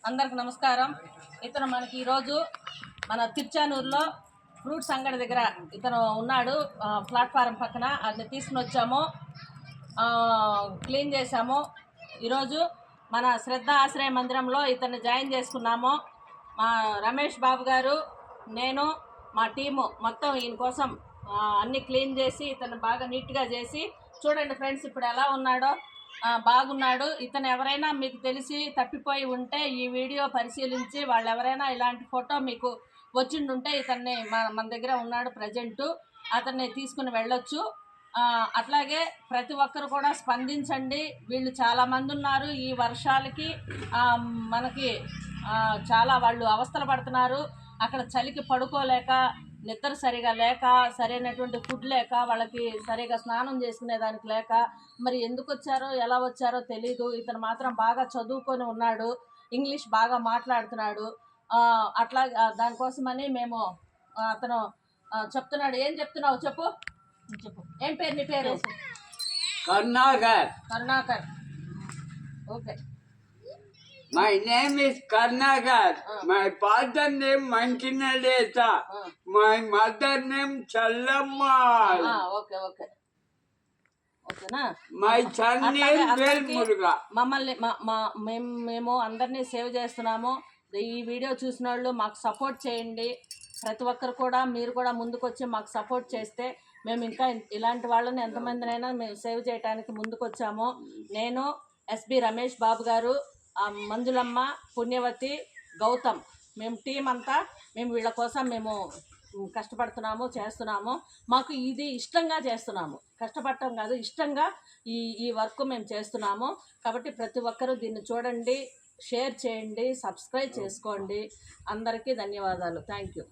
అందరికి నమస్కారం. ఇతను మనకి ఈరోజు మన తిరుచానూరులో ఫ్రూట్స్ అంగడి దగ్గర ఇతను ఉన్నాడు. ప్లాట్ఫారం పక్కన అది తీసుకుని వచ్చాము, క్లీన్ చేసాము. ఈరోజు మన శ్రద్ధ ఆశ్రయ మందిరంలో ఇతన్ని జాయిన్ చేసుకున్నాము. మా రమేష్ బాబు గారు, నేను, మా టీము మొత్తం ఈయన కోసం అన్నీ క్లీన్ చేసి ఇతను బాగా నీట్గా చేసి చూడండి ఫ్రెండ్స్ ఇప్పుడు ఎలా ఉన్నాడో. బాగున్నాడు. ఇతను ఎవరైనా మీకు తెలిసి తప్పిపోయి ఉంటే ఈ వీడియో పరిశీలించి వాళ్ళు ఎవరైనా ఇలాంటి ఫోటో మీకు వచ్చిండుంటే ఇతన్ని మన దగ్గర ఉన్నాడు ప్రజెంటు, అతన్ని తీసుకుని వెళ్ళొచ్చు. అట్లాగే ప్రతి ఒక్కరు కూడా స్పందించండి. వీళ్ళు చాలామంది ఉన్నారు. ఈ వర్షాలకి మనకి చాలా వాళ్ళు అవస్థలు పడుతున్నారు. అక్కడ చలికి పడుకోలేక, నిద్ర సరిగా లేక, సరైనటువంటి ఫుడ్ లేక, వాళ్ళకి సరిగా స్నానం చేసుకునేదానికి లేక, మరి ఎందుకు వచ్చారో ఎలా వచ్చారో తెలీదు. ఇతను మాత్రం బాగా చదువుకొని ఉన్నాడు, ఇంగ్లీష్ బాగా మాట్లాడుతున్నాడు. అట్లా దానికోసమని మేము అతను చెప్తున్నాడు. ఏం చెప్తున్నావు చెప్పు. ఏం పేరు నీ పేరు? Karunakar. Okay. My name is Karnakar. My father name Mankinadesa. My mother name Challamma. Okay. ఓకేనా? My son name Velmuruga. మమ్మల్ని మేము అందరినీ సేవ్ చేస్తున్నాము. ఈ వీడియో చూసిన వాళ్ళు మాకు సపోర్ట్ చేయండి. ప్రతి ఒక్కరు కూడా మీరు కూడా ముందుకు వచ్చి మాకు సపోర్ట్ చేస్తే మేము ఇంకా ఇలాంటి వాళ్ళని ఎంతమందినైనా మేము సేవ్ చేయడానికి ముందుకు వచ్చాము. నేను ఎస్బి రమేష్ బాబు గారు, మంజులమ్మ, పుణ్యవతి, గౌతమ్, మేము టీం అంతా మేము వీళ్ళ కోసం మేము కష్టపడుతున్నాము, చేస్తున్నాము. మాకు ఇది ఇష్టంగా చేస్తున్నాము, కష్టపడటం కాదు, ఇష్టంగా ఈ వర్క్ మేము చేస్తున్నాము. కాబట్టి ప్రతి ఒక్కరూ దీన్ని చూడండి, షేర్ చేయండి, సబ్స్క్రైబ్ చేసుకోండి. అందరికీ ధన్యవాదాలు. Thank you.